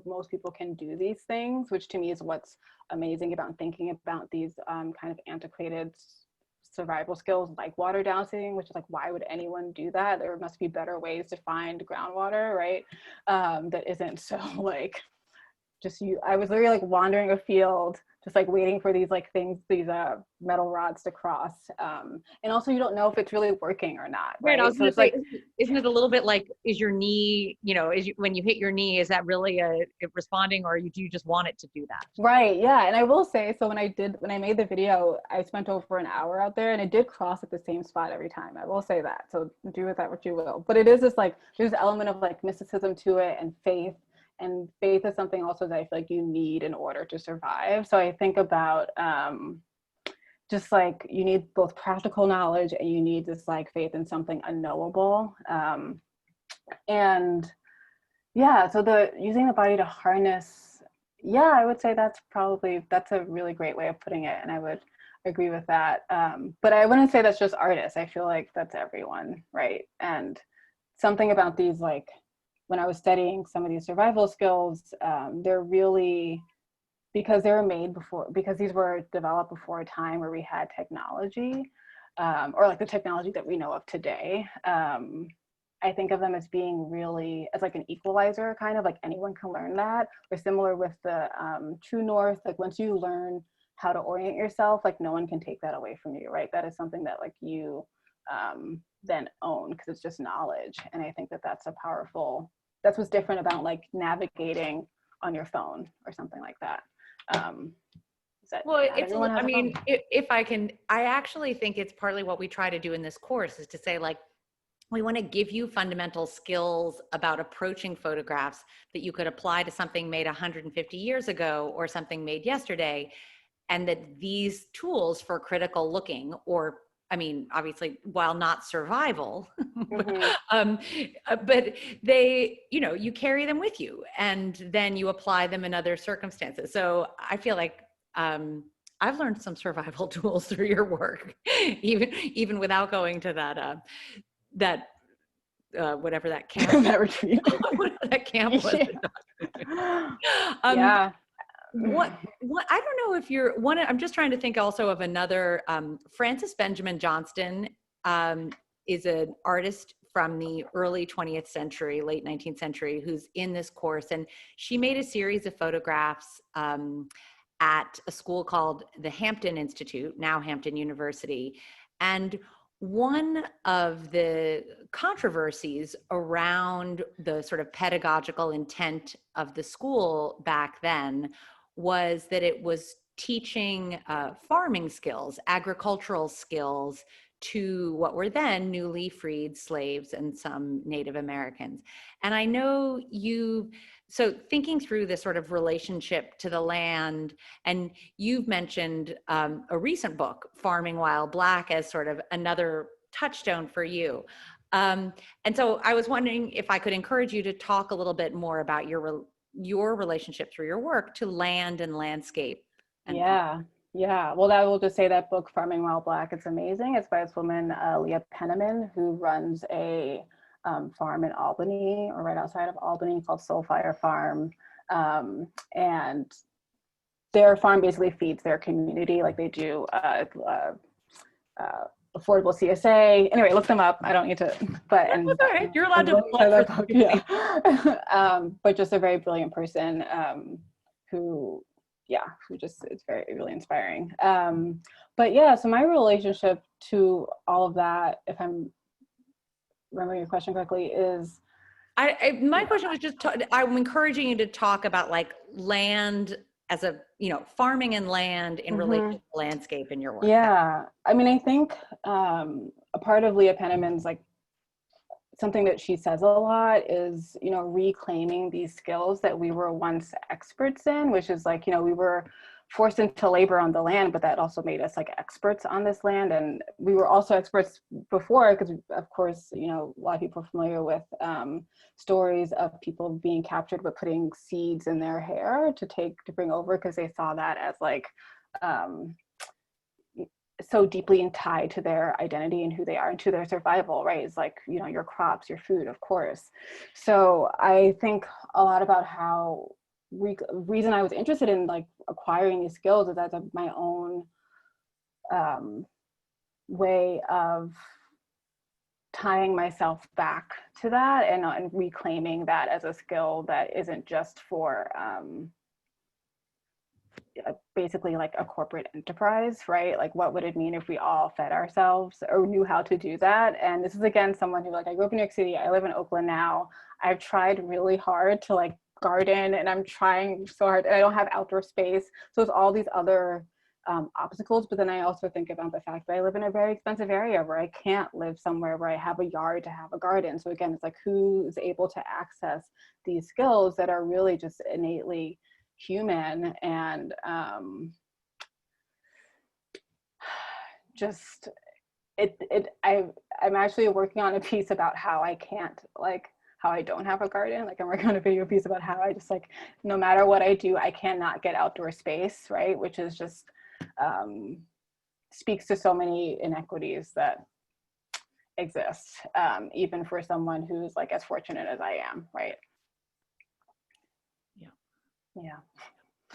Speaker 3: most people can do these things, which to me is what's amazing about thinking about these kind of antiquated survival skills like water dowsing, which is like, why would anyone do that? There must be better ways to find groundwater, right? That isn't so like, I was literally like wandering a field, just like waiting for these like things, these metal rods to cross. And also you don't know if it's really working or not. Right.
Speaker 1: I was gonna say, isn't it a little bit like, is your knee, you know, when you hit your knee, is that really responding, or do you just want it to do that?
Speaker 3: Right. Yeah. And I will say, so when I made the video, I spent over an hour out there, and it did cross at the same spot every time. I will say that. So do with that what you will. But it is this like, there's an element of like mysticism to it, and faith. And faith is something also that I feel like you need in order to survive. So I think about just like you need both practical knowledge, and you need this like faith in something unknowable. And yeah, so using the body to harness, yeah, I would say that's a really great way of putting it. And I would agree with that. But I wouldn't say that's just artists. I feel like that's everyone, right? And something about these, like, when I was studying some of these survival skills, they're really, because they were made because these were developed before a time where we had technology, or like the technology that we know of today. I think of them as being really, as like an equalizer, kind of like anyone can learn that. Or similar with the True North, like once you learn how to orient yourself, like no one can take that away from you, right? That is something that like you then own, because it's just knowledge. And I think that that's what's different about like navigating on your phone or something like that.
Speaker 1: I mean, if I can, I actually think it's partly what we try to do in this course is to say, like, we want to give you fundamental skills about approaching photographs that you could apply to something made 150 years ago or something made yesterday. And that these tools for critical looking, or I mean, obviously, while not survival,
Speaker 3: Mm-hmm.
Speaker 1: but they, you carry them with you, and then you apply them in other circumstances. So I feel like I've learned some survival tools through your work, even without going to that whatever that camp
Speaker 3: That retreat.
Speaker 1: whatever that camp was.
Speaker 3: Yeah.
Speaker 1: What I don't know if you're one. I'm just trying to think also of another. Frances Benjamin Johnston is an artist from the early 20th century, late 19th century, who's in this course, and she made a series of photographs at a school called the Hampton Institute, now Hampton University, and one of the controversies around the sort of pedagogical intent of the school back then was that it was teaching farming skills, agricultural skills to what were then newly freed slaves and some Native Americans. And I know so thinking through this sort of relationship to the land, and you've mentioned a recent book, Farming While Black, as sort of another touchstone for you. And so I was wondering if I could encourage you to talk a little bit more about your relationship through your work to land and landscape.
Speaker 3: Yeah. Well, I will just say that book, Farming While Black, it's amazing. It's by this woman, Leah Penniman, who runs a farm in Albany, or right outside of Albany, called Soulfire Farm. And their farm basically feeds their community. Like they do affordable CSA. Anyway, look them up. I don't need to, but and
Speaker 1: That's all right. You're allowed to plug for
Speaker 3: yeah. But just a very brilliant person who just, it's really inspiring. But yeah, so my relationship to all of that, if I'm remembering your question correctly, is
Speaker 1: my question was just I'm encouraging you to talk about like land as a farming and land in relation to landscape in your work.
Speaker 3: Yeah, I mean, I think a part of Leah Penniman's, like, something that she says a lot is, reclaiming these skills that we were once experts in, which is like, we were forced into labor on the land, but that also made us like experts on this land. And we were also experts before, because of course, a lot of people are familiar with stories of people being captured but putting seeds in their hair to bring over, because they saw that as like so deeply tied to their identity and who they are and to their survival, right? It's like, your crops, your food, of course. So I think a lot about how reason I was interested in like acquiring these skills is as my own way of tying myself back to that and reclaiming that as a skill that isn't just for basically like a corporate enterprise, right? Like, what would it mean if we all fed ourselves or knew how to do that? And this is, again, someone who, like, I grew up in New York City, I live in Oakland now. I've tried really hard to like garden, and I'm trying so hard, and I don't have outdoor space. So it's all these other obstacles. But then I also think about the fact that I live in a very expensive area where I can't live somewhere where I have a yard to have a garden. So again, it's like, who is able to access these skills that are really just innately human? And just I'm actually working on a piece about how I can't, like, how I don't have a garden. Like, I'm working on a video piece about how I just, like, no matter what I do, I cannot get outdoor space, right? Which is just speaks to so many inequities that exist, even for someone who's like as fortunate as I am, right? Yeah.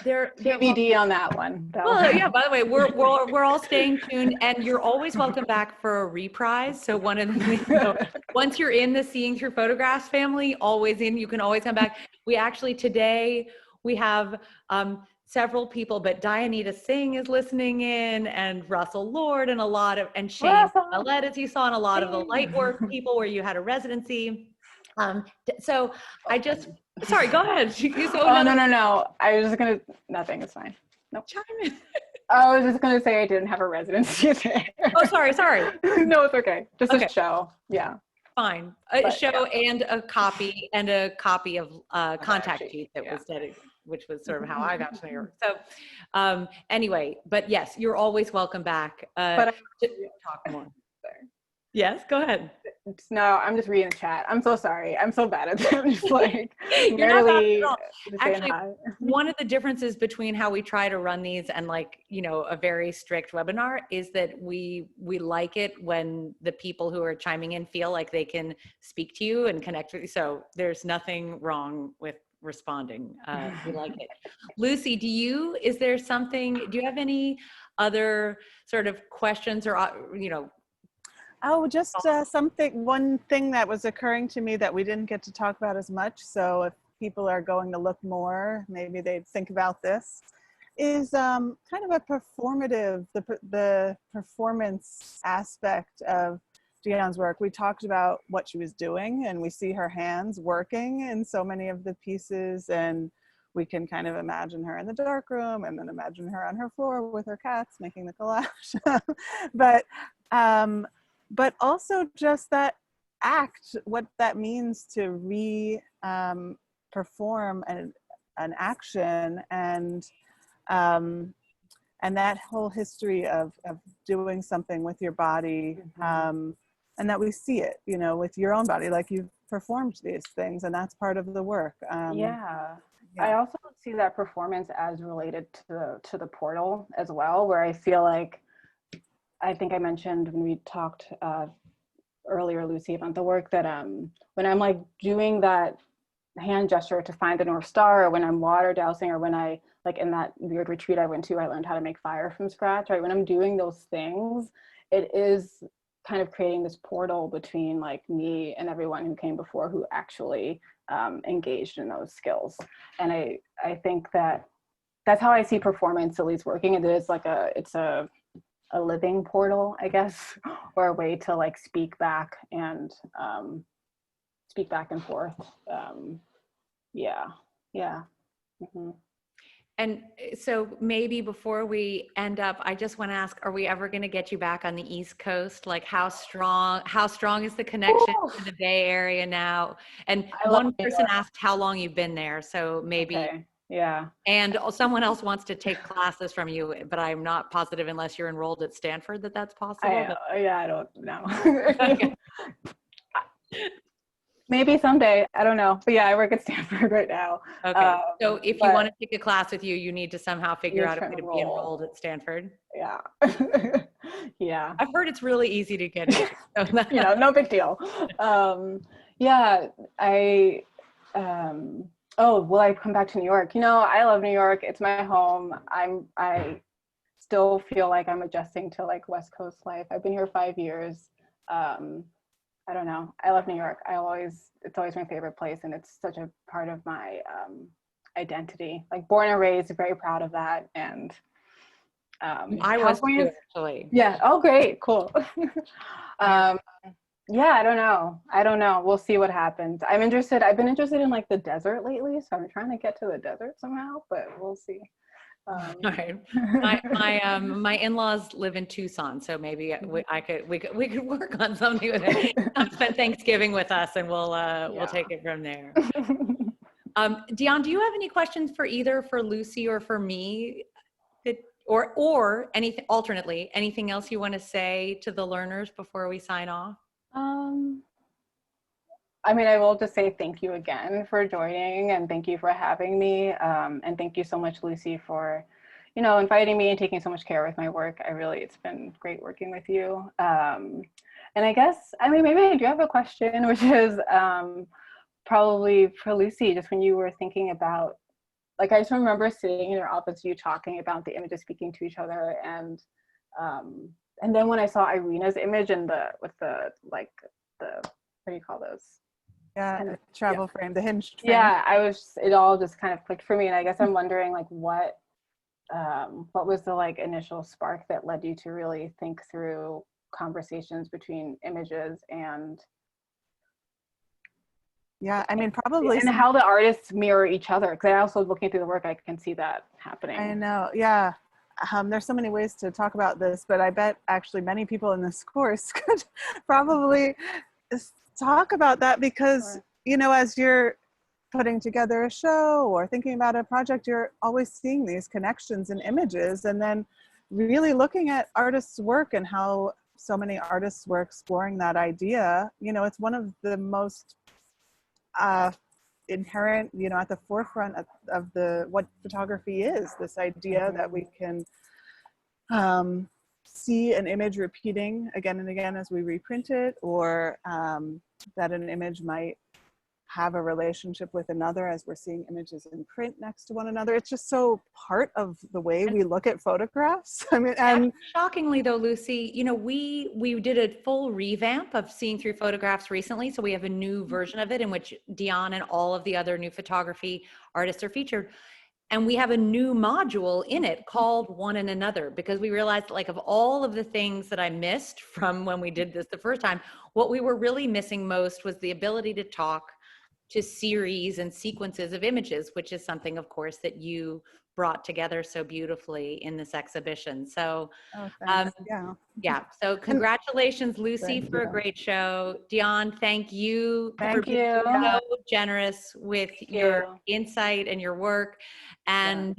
Speaker 3: TBD on that one.
Speaker 1: Well, yeah, by the way, we're all staying tuned, and you're always welcome back for a reprise. So one of the once you're in the Seeing Through Photographs family, you can always come back. We actually, today we have several people, but Dianita Singh is listening in, and Russell Lord, and Shane Millett, as you saw, and a lot of the light work people where you had a residency. So I just, sorry, go ahead.
Speaker 3: No. I was just gonna, nothing, it's fine. Nope. Chime in. I was just gonna say I didn't have a residency there.
Speaker 1: Oh, sorry.
Speaker 3: No, it's okay. Just a show. Yeah.
Speaker 1: Fine. A show, yeah. And a copy of contact sheet that was dedicated. which was sort of how I got to New York. So anyway, but yes, you're always welcome back
Speaker 3: But
Speaker 1: to talk more. Yes, go ahead.
Speaker 3: No, I'm just reading the chat. I'm so sorry. I'm so bad at that. I'm just like
Speaker 1: You're not bad
Speaker 3: merely
Speaker 1: at all.
Speaker 3: saying
Speaker 1: Actually,
Speaker 3: hi.
Speaker 1: one of the differences between how we try to run these and like, you know, a very strict webinar is that we like it when the people who are chiming in feel like they can speak to you and connect with you. So there's nothing wrong with responding. We like it. Lucy, do you have any other sort of questions or, you know?
Speaker 2: Oh, just one thing that was occurring to me that we didn't get to talk about as much. So if people are going to look more, maybe they'd think about this, is kind of a performative, the performance aspect of Dionne's work. We talked about what she was doing, and we see her hands working in so many of the pieces, and we can kind of imagine her in the dark room and then imagine her on her floor with her cats making the collage. But also just that act, what that means to perform an action, and that whole history of doing something with your body, and that we see it, you know, with your own body, like you've performed these things, and that's part of the work.
Speaker 3: Yeah. I also see that performance as related to the portal as well, where I feel like, I think I mentioned when we talked earlier, Lucy, about the work that when I'm like doing that hand gesture to find the North Star, or when I'm water dousing, or when I, like in that weird retreat I went to, I learned how to make fire from scratch, right? When I'm doing those things, it is kind of creating this portal between like me and everyone who came before, who actually engaged in those skills. And I think that's how I see performance at least working. It is like it's a living portal, I guess, or a way to like speak back and forth. Yeah. Mm-hmm.
Speaker 1: And so maybe before we end up, I just want to ask, are we ever going to get you back on the East Coast? Like how strong is the connection to the Bay Area now? And one person asked how long you've been there. So maybe,
Speaker 3: okay. Yeah.
Speaker 1: And someone else wants to take classes from you, but I'm not positive unless you're enrolled at Stanford that's possible.
Speaker 3: I don't know. Maybe someday, I don't know. But yeah, I work at Stanford right now.
Speaker 1: Okay. So if you want to take a class with you, you need to somehow figure out a way to be enrolled at Stanford.
Speaker 3: Yeah. Yeah.
Speaker 1: I've heard it's really easy to get into. So
Speaker 3: you know, no big deal. Yeah, will I come back to New York? You know, I love New York. It's my home. I still feel like I'm adjusting to like West Coast life. I've been here 5 years. I don't know. I love New York. It's always my favorite place, and it's such a part of my identity. Like born and raised, very proud of that. And
Speaker 1: I was too, actually.
Speaker 3: Yeah. Oh, great. Cool. Yeah, I don't know. We'll see what happens. I've been interested in like the desert lately, so I'm trying to get to the desert somehow, but we'll see.
Speaker 1: All right. My in-laws live in Tucson, so maybe we could work on something with it. Come spend Thanksgiving with us, and we'll take it from there. Dionne, do you have any questions for either for Lucy or for me? Or anything alternately, anything else you want to say to the learners before we sign off?
Speaker 3: I mean, I will just say thank you again for joining, and thank you for having me. And thank you so much, Lucy, for, you know, inviting me and taking so much care with my work. It's been great working with you. And I guess, I mean, maybe I do have a question, which is probably for Lucy, just when you were thinking about, like, I just remember sitting in your office, you talking about the images speaking to each other. And then when I saw Irina's image and what do you call those?
Speaker 2: Yeah, the travel frame, the hinged frame.
Speaker 3: Yeah, it all just kind of clicked for me. And I guess I'm wondering like what was the like initial spark that led you to really think through conversations between images and
Speaker 2: I mean, probably.
Speaker 3: And how the artists mirror each other. Because I also, looking through the work, I can see that happening.
Speaker 2: I know, yeah. There's so many ways to talk about this, but I bet actually many people in this course could probably talk about that because, you know, as you're putting together a show or thinking about a project, you're always seeing these connections in images, and then really looking at artists' work and how so many artists were exploring that idea. You know, it's one of the most inherent, you know, at the forefront of the what photography is, this idea that we can see an image repeating again and again as we reprint it, or that an image might have a relationship with another as we're seeing images in print next to one another. It's just so part of the way we look at photographs. I mean, and
Speaker 1: shockingly though, Lucy, you know, we did a full revamp of Seeing Through Photographs recently. So we have a new version of it in which Dionne and all of the other new photography artists are featured. And we have a new module in it called One and Another, because we realized, like, of all of the things that I missed from when we did this the first time, what we were really missing most was the ability to talk to series and sequences of images, which is something, of course, that you brought together so beautifully in this exhibition. So, yeah. So congratulations, Lucy, for a great show. Dionne, thank you for being so generous with your insight and your work. And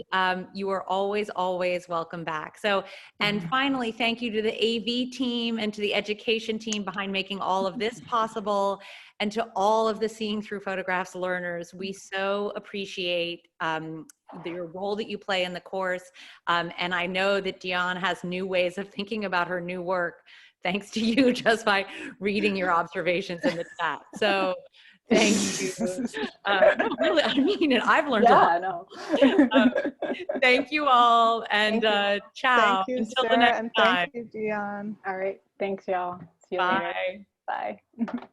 Speaker 1: you are always, always welcome back. So, and finally, thank you to the AV team and to the education team behind making all of this possible, and to all of the Seeing Through Photographs learners. We so appreciate your role that you play in the course. And I know that Dionne has new ways of thinking about her new work, thanks to you, just by reading your observations in the chat. So thank you. No, really, I mean it. I've learned a lot.
Speaker 3: No.
Speaker 1: Thank you all, and ciao.
Speaker 2: Thank you,
Speaker 1: until
Speaker 2: Sarah,
Speaker 1: the next
Speaker 2: and
Speaker 1: time.
Speaker 2: thank you, Dionne.
Speaker 3: All right. Thanks, y'all. See you
Speaker 1: Bye.
Speaker 3: later. Bye.